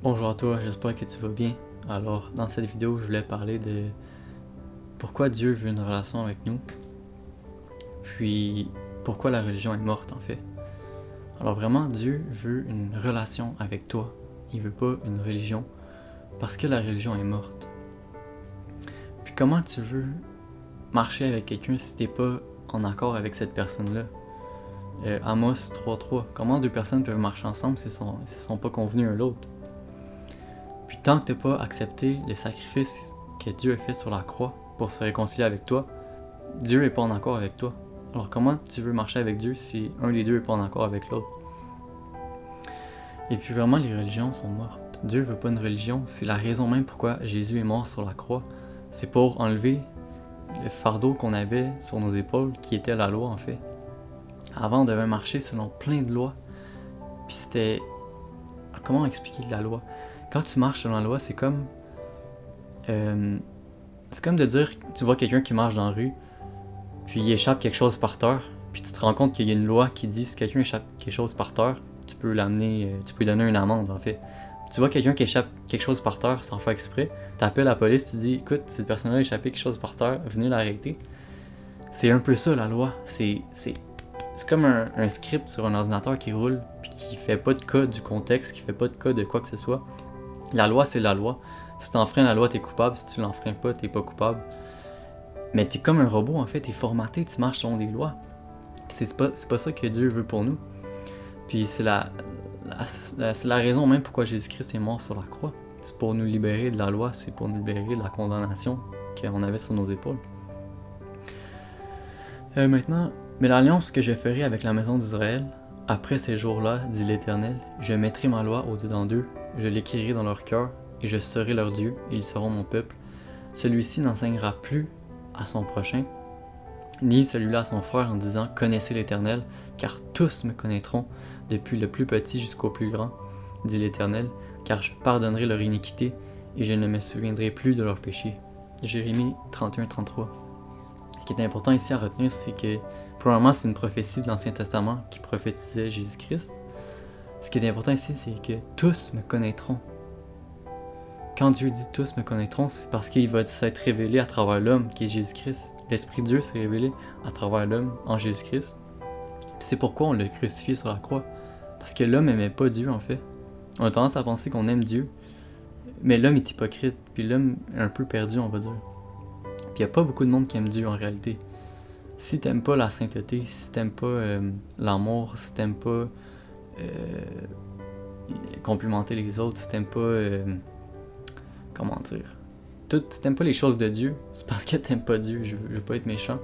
Bonjour à toi, j'espère que tu vas bien. Alors, dans cette vidéo, je voulais parler de pourquoi Dieu veut une relation avec nous, puis pourquoi la religion est morte en fait. Alors vraiment, Dieu veut une relation avec toi. Il veut pas une religion, parce que la religion est morte. Puis comment tu veux marcher avec quelqu'un si t'es pas en accord avec cette personne-là? Amos 3.3, comment deux personnes peuvent marcher ensemble s'ils se sont pas convenus un l'autre? Puis tant que t'as pas accepté le sacrifice que Dieu a fait sur la croix pour se réconcilier avec toi, Dieu est pas en accord avec toi. Alors comment tu veux marcher avec Dieu si un des deux est pas en accord avec l'autre? Et puis vraiment, les religions sont mortes. Dieu veut pas une religion, c'est la raison même pourquoi Jésus est mort sur la croix. C'est pour enlever le fardeau qu'on avait sur nos épaules, qui était la loi en fait. Avant, on devait marcher selon plein de lois. Puis c'était... Comment expliquer la loi? Quand tu marches selon la loi, c'est comme de dire, tu vois quelqu'un qui marche dans la rue, puis il échappe quelque chose par terre, puis tu te rends compte qu'il y a une loi qui dit si quelqu'un échappe quelque chose par terre, tu peux l'amener, tu peux lui donner une amende en fait. Tu vois quelqu'un qui échappe quelque chose par terre sans faire exprès, t'appelles la police, tu dis écoute, cette personne-là a échappé quelque chose par terre, venez l'arrêter. C'est un peu ça la loi, c'est comme un script sur un ordinateur qui roule, puis qui fait pas de cas du contexte, qui fait pas de cas de quoi que ce soit. La loi, c'est la loi. Si t'enfreins la loi, t'es coupable. Si tu l'enfreins pas, t'es pas coupable. Mais t'es comme un robot, en fait. T'es formaté, tu marches selon des lois. Puis c'est pas ça que Dieu veut pour nous. Puis c'est la raison même pourquoi Jésus-Christ est mort sur la croix. C'est pour nous libérer de la loi, c'est pour nous libérer de la condamnation qu'on avait sur nos épaules. Maintenant, mais l'alliance que je ferai avec la maison d'Israël, après ces jours-là, dit l'Éternel, je mettrai ma loi au-dedans d'eux, je l'écrirai dans leur cœur, et je serai leur Dieu, et ils seront mon peuple. Celui-ci n'enseignera plus à son prochain, ni celui-là à son frère en disant « Connaissez l'Éternel, car tous me connaîtront, depuis le plus petit jusqu'au plus grand, dit l'Éternel, car je pardonnerai leur iniquité, et je ne me souviendrai plus de leurs péchés. » Jérémie 31-33. Ce qui est important ici à retenir, c'est que, premièrement, c'est une prophétie de l'Ancien Testament qui prophétisait Jésus-Christ. Ce qui est important ici, c'est que tous me connaîtront. Quand Dieu dit tous me connaîtront, c'est parce qu'il va s'être révélé à travers l'homme qui est Jésus-Christ. L'Esprit de Dieu s'est révélé à travers l'homme en Jésus-Christ. C'est pourquoi on l'a crucifié sur la croix. Parce que l'homme n'aimait pas Dieu en fait. On a tendance à penser qu'on aime Dieu, mais l'homme est hypocrite, puis l'homme est un peu perdu, on va dire. Puis il n'y a pas beaucoup de monde qui aime Dieu en réalité. Si t'aimes pas la sainteté, si t'aimes pas l'amour, si t'aimes pas complimenter les autres, si t'aimes pas... comment dire? Si t'aimes pas les choses de Dieu, c'est parce que t'aimes pas Dieu, je veux pas être méchant.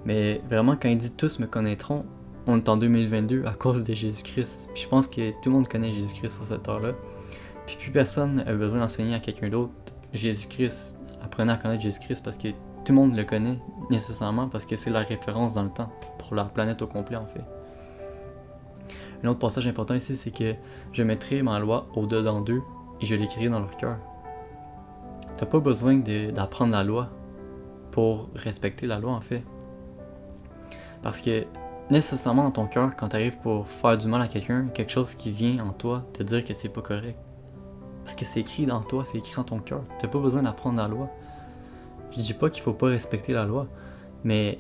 Mais vraiment, quand il dit « tous me connaîtront », on est en 2022 à cause de Jésus-Christ. Puis je pense que tout le monde connaît Jésus-Christ sur cette heure-là. Puis plus personne a besoin d'enseigner à quelqu'un d'autre Jésus-Christ. Apprenez à connaître Jésus-Christ parce que tout le monde le connaît nécessairement, parce que c'est la référence dans le temps, pour la planète au complet en fait. Un autre passage important ici, c'est que je mettrai ma loi au-dedans d'eux et je l'écrirai dans leur cœur. T'as pas besoin d'apprendre la loi pour respecter la loi en fait. Parce que nécessairement dans ton cœur, quand t'arrives pour faire du mal à quelqu'un, quelque chose qui vient en toi te dire que c'est pas correct. Parce que c'est écrit dans toi, c'est écrit dans ton cœur. T'as pas besoin d'apprendre la loi. Je dis pas qu'il faut pas respecter la loi, mais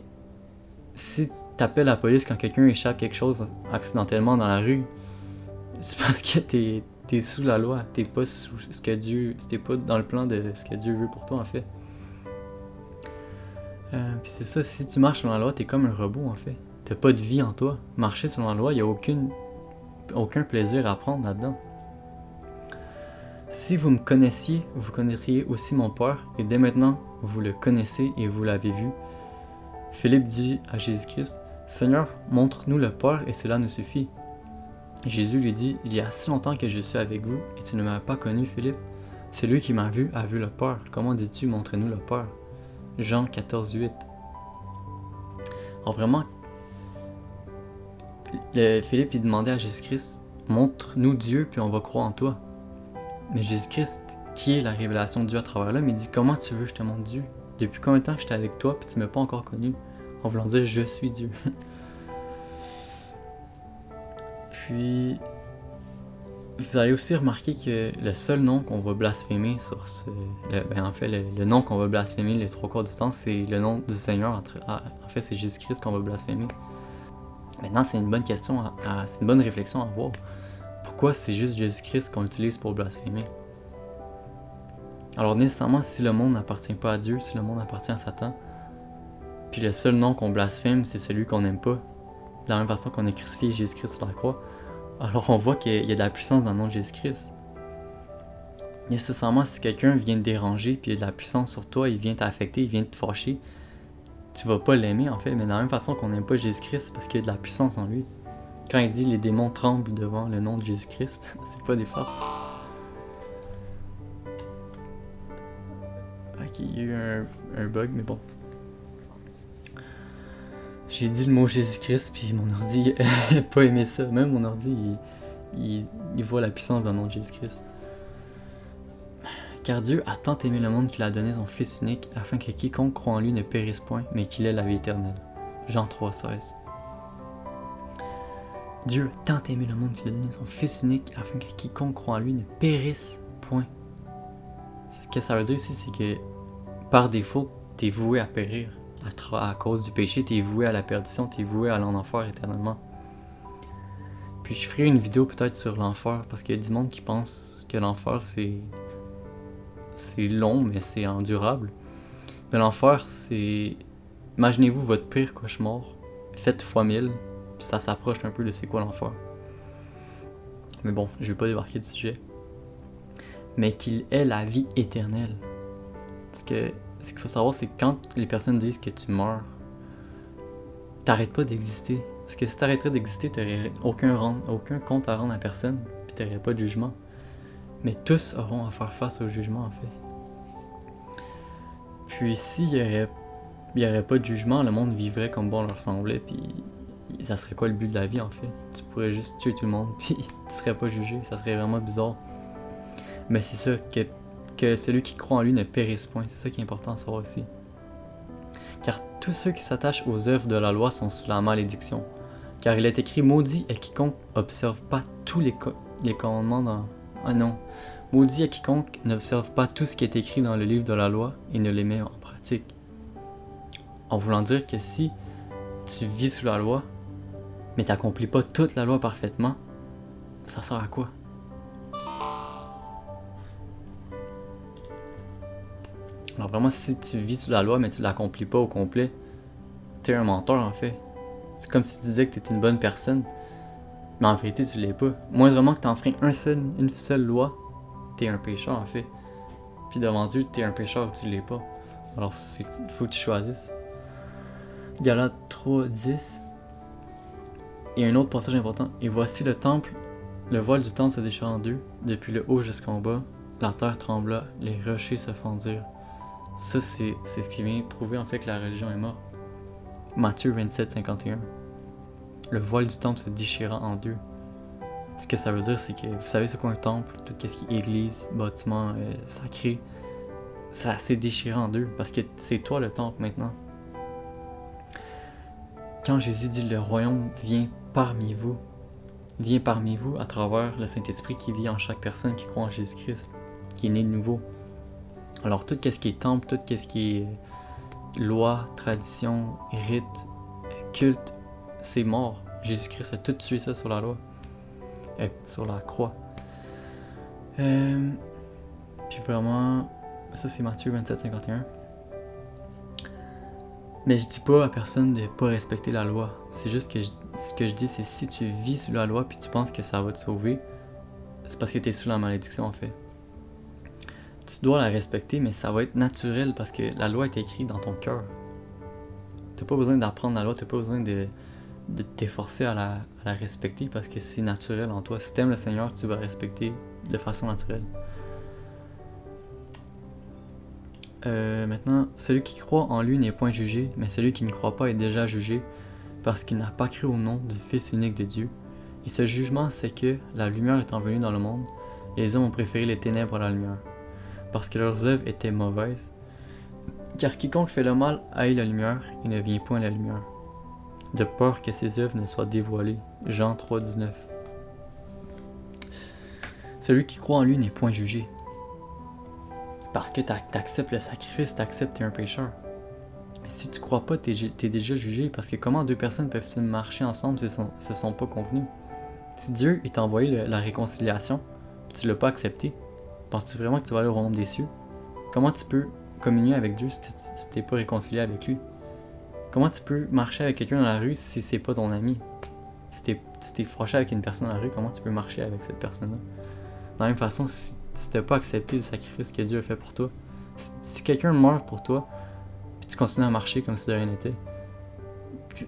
si t'appelles la police quand quelqu'un échappe quelque chose accidentellement dans la rue, c'est parce que t'es sous la loi, t'es pas sous ce que Dieu, t'es pas dans le plan de ce que Dieu veut pour toi en fait. Puis c'est ça, si tu marches selon la loi, t'es comme un robot en fait. T'as pas de vie en toi. Marcher selon la loi, y a aucun plaisir à prendre là-dedans. Si vous me connaissiez, vous connaîtriez aussi mon Père, et dès maintenant, vous le connaissez et vous l'avez vu. Philippe dit à Jésus-Christ, « Seigneur, montre-nous le Père et cela nous suffit. » Jésus lui dit, « Il y a si longtemps que je suis avec vous et tu ne m'as pas connu, Philippe. Celui qui m'a vu a vu le Père. Comment dis-tu, montre-nous le Père? » Jean 14:8. Alors vraiment, Philippe il demandait à Jésus-Christ, « Montre-nous Dieu puis on va croire en toi. » Mais Jésus-Christ, qui est la révélation de Dieu à travers l'homme, il dit « Comment tu veux que je te montre Dieu? Depuis combien de temps que j'étais avec toi puis tu ne m'as pas encore connu? » En voulant dire « Je suis Dieu. » Puis, Vous allez aussi remarquer que le seul nom qu'on va blasphémer sur le nom qu'on va blasphémer les 3/4 du temps, c'est le nom du Seigneur. En fait, c'est Jésus-Christ qu'on va blasphémer. Maintenant, c'est une bonne question, c'est une bonne réflexion à avoir. Pourquoi c'est juste Jésus-Christ qu'on utilise pour blasphémer? Alors nécessairement, si le monde n'appartient pas à Dieu, si le monde appartient à Satan, puis le seul nom qu'on blasphème, c'est celui qu'on n'aime pas, de la même façon qu'on a crucifié Jésus-Christ sur la croix, alors on voit qu'il y a de la puissance dans le nom de Jésus-Christ. Nécessairement, si quelqu'un vient te déranger, puis il y a de la puissance sur toi, il vient t'affecter, il vient te fâcher, tu vas pas l'aimer en fait, mais de la même façon qu'on n'aime pas Jésus-Christ, parce qu'il y a de la puissance en lui. Quand il dit les démons tremblent devant le nom de Jésus-Christ, c'est pas des farces. Ok, il y a eu un bug, mais bon. J'ai dit le mot Jésus-Christ, puis mon ordi n'a pas aimé ça. Même mon ordi, il voit la puissance d'un nom de Jésus-Christ. Car Dieu a tant aimé le monde qu'il a donné son Fils unique, afin que quiconque croit en lui ne périsse point, mais qu'il ait la vie éternelle. Jean 3,16. Dieu a tant aimé le monde qu'il a donné son Fils unique, afin que quiconque croit en lui ne périsse point. Ce que ça veut dire ici, c'est que par défaut, t'es voué à périr. À cause du péché, t'es voué à la perdition, t'es voué à l'enfer éternellement. Puis je ferai une vidéo peut-être sur l'enfer, parce qu'il y a du monde qui pense que l'enfer c'est long, mais c'est endurable. Mais l'enfer, c'est... Imaginez-vous votre pire cauchemar, fait fois 1000, puis ça s'approche un peu de c'est quoi l'enfer. Mais bon, je vais pas débarquer du sujet. Mais qu'il ait la vie éternelle. Parce que ce qu'il faut savoir, c'est que quand les personnes disent que tu meurs, t'arrêtes pas d'exister. Parce que si t'arrêterais d'exister, t'aurais aucun compte à rendre à personne, puis t'aurais pas de jugement. Mais tous auront à faire face au jugement, en fait. Puis s'il y aurait pas de jugement, le monde vivrait comme bon leur semblait, puis ça serait quoi le but de la vie, en fait? Tu pourrais juste tuer tout le monde, puis tu serais pas jugé. Ça serait vraiment bizarre. Mais c'est ça, que celui qui croit en lui ne périsse point. C'est ça qui est important à savoir ici. Car tous ceux qui s'attachent aux œuvres de la loi sont sous la malédiction. Car il est écrit, maudit est quiconque observe pas tous les commandements dans... Ah non. Maudit est quiconque n'observe pas tout ce qui est écrit dans le livre de la loi et ne les met en pratique. En voulant dire que si tu vis sous la loi, mais t'accomplis pas toute la loi parfaitement, ça sert à quoi? Alors vraiment, si tu vis sous la loi, mais tu l'accomplis pas au complet, t'es un menteur en fait. C'est comme si tu disais que t'es une bonne personne, mais en vérité tu l'es pas. Moindrement que t'enfreins une seule loi, t'es un pécheur en fait. Puis devant Dieu, t'es un pécheur ou tu l'es pas. Alors il faut que tu choisisses. Galates 3:10. Et un autre passage important. Et voici le temple, le voile du temple se déchira en deux, depuis le haut jusqu'en bas. La terre trembla, les rochers se fendirent. Ça, c'est ce qui vient prouver en fait que la religion est morte. Matthieu 27:51. Le voile du temple se déchira en deux. Ce que ça veut dire, c'est que vous savez c'est quoi un temple, tout ce qui est église, bâtiment sacré, ça s'est déchiré en deux parce que c'est toi le temple maintenant. Quand Jésus dit le royaume vient parmi vous à travers le Saint-Esprit qui vit en chaque personne qui croit en Jésus-Christ, qui est né de nouveau. Alors tout ce qui est temple, tout ce qui est loi, tradition, rite, culte, c'est mort. Jésus-Christ a tout tué ça sur la loi, sur la croix. Puis vraiment, ça c'est Matthieu 27:51. Mais je dis pas à personne de pas respecter la loi. C'est juste que ce que je dis, c'est si tu vis sous la loi puis tu penses que ça va te sauver, c'est parce que tu es sous la malédiction en fait. Tu dois la respecter, mais ça va être naturel parce que la loi est écrite dans ton cœur. T'as pas besoin d'apprendre la loi, t'as pas besoin de t'efforcer à la respecter parce que c'est naturel en toi. Si t'aimes le Seigneur, tu vas respecter de façon naturelle. Maintenant, celui qui croit en lui n'est point jugé, mais celui qui ne croit pas est déjà jugé parce qu'il n'a pas cru au nom du Fils unique de Dieu. Et ce jugement, c'est que la lumière étant venue dans le monde, les hommes ont préféré les ténèbres à la lumière, parce que leurs œuvres étaient mauvaises. Car quiconque fait le mal haït la lumière et ne vient point à la lumière, de peur que ses œuvres ne soient dévoilées. Jean 3:19. Celui qui croit en lui n'est point jugé. Parce que t'acceptes le sacrifice, t'acceptes que t'es un pécheur. Mais si tu crois pas, t'es déjà jugé. Parce que comment deux personnes peuvent-ils marcher ensemble si se sont pas convenus? Si Dieu t'a envoyé la réconciliation, puis tu l'as pas accepté, penses-tu vraiment que tu vas aller au royaume des cieux? Comment tu peux communier avec Dieu si t'es pas réconcilié avec lui? Comment tu peux marcher avec quelqu'un dans la rue si c'est pas ton ami? Si t'es fâché avec une personne dans la rue, comment tu peux marcher avec cette personne-là? De la même façon, si t'as pas accepté le sacrifice que Dieu a fait pour toi, si quelqu'un meurt pour toi, puis tu continues à marcher comme si de rien n'était,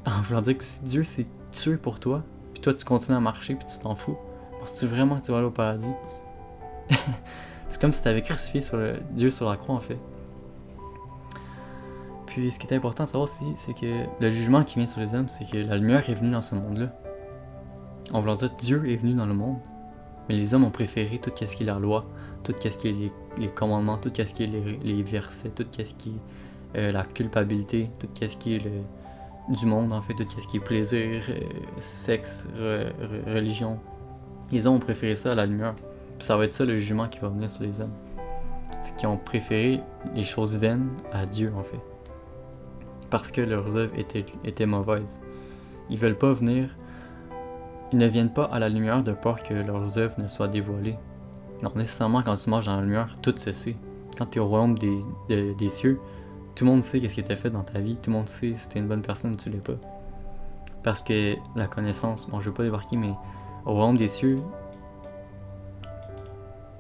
en voulant dire que si Dieu s'est tué pour toi, puis toi tu continues à marcher puis tu t'en fous, penses-tu vraiment que tu vas aller au paradis? C'est comme si tu avais crucifié Dieu sur la croix en fait. Puis ce qui est important de savoir aussi, c'est que le jugement qui vient sur les hommes, c'est que la lumière est venue dans ce monde-là. En voulant dire Dieu est venu dans le monde, mais les hommes ont préféré tout ce qui est la loi, tout ce qui est les commandements, tout ce qui est les versets, tout ce qui est la culpabilité, tout ce qui est du monde en fait, tout ce qui est plaisir, sexe, religion. Les hommes ont préféré ça à la lumière. Puis ça va être ça le jugement qui va venir sur les hommes. C'est qu'ils ont préféré les choses vaines à Dieu en fait. Parce que leurs œuvres étaient mauvaises. Ils ne viennent pas à la lumière de peur que leurs œuvres ne soient dévoilées. Non, nécessairement quand tu marches dans la lumière, tout se sait. Quand tu es au royaume des cieux, tout le monde sait qu'est-ce que tu as fait dans ta vie, tout le monde sait si tu es une bonne personne ou tu l'es pas. Parce que la connaissance, bon je veux pas débarquer, mais au royaume des cieux,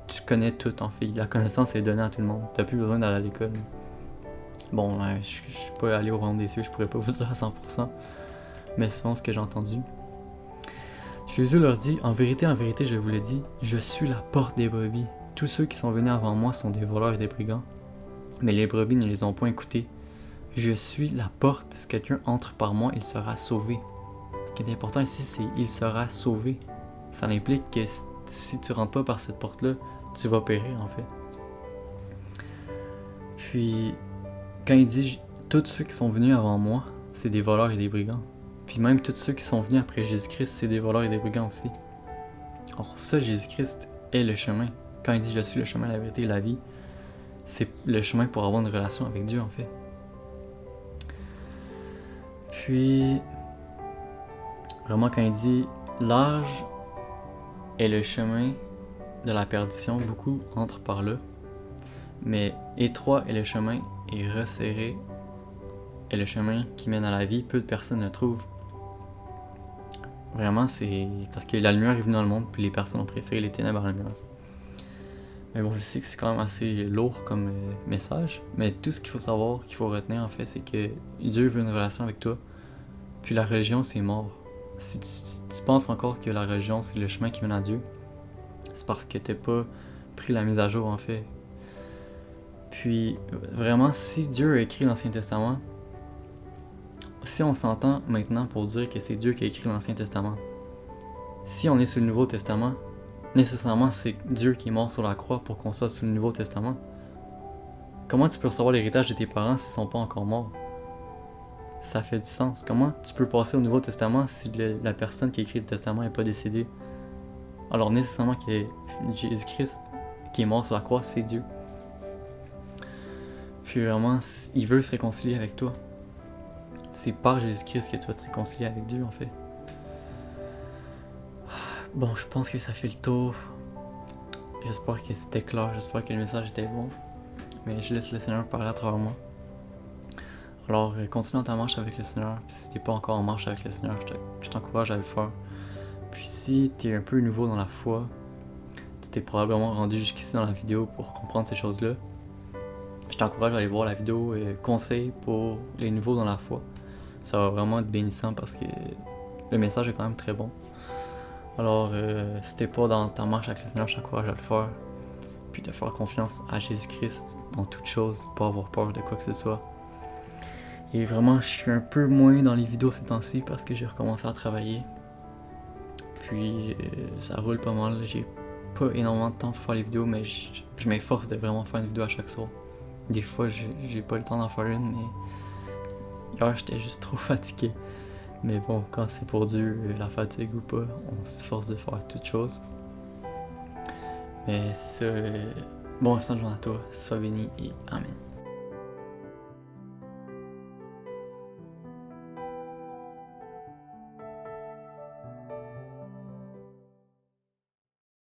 tu connais tout en fait. La connaissance est donnée à tout le monde. Tu n'as plus besoin d'aller à l'école. Bon, je suis pas allé au royaume des cieux, je pourrais pas vous dire à 100%, mais c'est ce que j'ai entendu. Jésus leur dit, en vérité, je vous le dis, je suis la porte des brebis. Tous ceux qui sont venus avant moi sont des voleurs et des brigands, mais les brebis ne les ont point écoutés. Je suis la porte, si quelqu'un entre par moi, il sera sauvé. Ce qui est important ici, c'est il sera sauvé. Ça implique que si tu rentres pas par cette porte-là, tu vas périr en fait. Puis, quand il dit tous ceux qui sont venus avant moi, c'est des voleurs et des brigands. Puis même tous ceux qui sont venus après Jésus-Christ, c'est des voleurs et des brigands aussi. Or ça, Jésus-Christ est le chemin. Quand il dit je suis le chemin, la vérité et la vie, c'est le chemin pour avoir une relation avec Dieu en fait. Puis, vraiment quand il dit l'âge est le chemin de la perdition, beaucoup entrent par là. Mais étroit est le chemin et resserré est le chemin qui mène à la vie, peu de personnes le trouvent. Vraiment, c'est parce que la lumière est venue dans le monde, puis les personnes ont préféré les ténèbres à la lumière. Mais bon, je sais que c'est quand même assez lourd comme message, mais tout ce qu'il faut savoir, qu'il faut retenir en fait, c'est que Dieu veut une relation avec toi, puis la religion c'est mort. Si tu penses encore que la religion c'est le chemin qui mène à Dieu, c'est parce que t'as pas pris la mise à jour en fait. Puis vraiment, si Dieu a écrit l'Ancien Testament, si on s'entend maintenant pour dire que c'est Dieu qui a écrit l'Ancien Testament, si on est sur le Nouveau Testament, nécessairement c'est Dieu qui est mort sur la croix pour qu'on soit sur le Nouveau Testament. Comment tu peux recevoir l'héritage de tes parents s'ils sont pas encore morts? Ça fait du sens. Comment tu peux passer au Nouveau Testament si la personne qui a écrit le Testament n'est pas décédée? Alors nécessairement que Jésus-Christ qui est mort sur la croix, c'est Dieu. Puis vraiment, il veut se réconcilier avec toi. C'est par Jésus-Christ que tu vas te réconcilier avec Dieu en fait. Bon, je pense que ça fait le tour. J'espère que c'était clair, j'espère que le message était bon. Mais je laisse le Seigneur parler à travers moi. Alors, continue ta marche avec le Seigneur. Puis si t'es pas encore en marche avec le Seigneur, je t'encourage à le faire. Puis si t'es un peu nouveau dans la foi, tu t'es probablement rendu jusqu'ici dans la vidéo pour comprendre ces choses-là, je t'encourage à aller voir la vidéo conseil pour les nouveaux dans la foi. Ça va vraiment être bénissant parce que le message est quand même très bon. Alors, si t'es pas dans ta marche avec le Seigneur, je t'encourage à le faire. Puis de faire confiance à Jésus-Christ dans toutes choses, pas avoir peur de quoi que ce soit. Et vraiment, je suis un peu moins dans les vidéos ces temps-ci parce que j'ai recommencé à travailler. Puis, ça roule pas mal. J'ai pas énormément de temps pour faire les vidéos, mais je m'efforce de vraiment faire une vidéo à chaque soir. Des fois, j'ai pas le temps d'en faire une, mais hier, j'étais juste trop fatigué. Mais bon, quand c'est pour Dieu, la fatigue ou pas, on s'efforce de faire toutes choses. Mais c'est ça. Bon restant de journée à toi. Sois béni et Amen.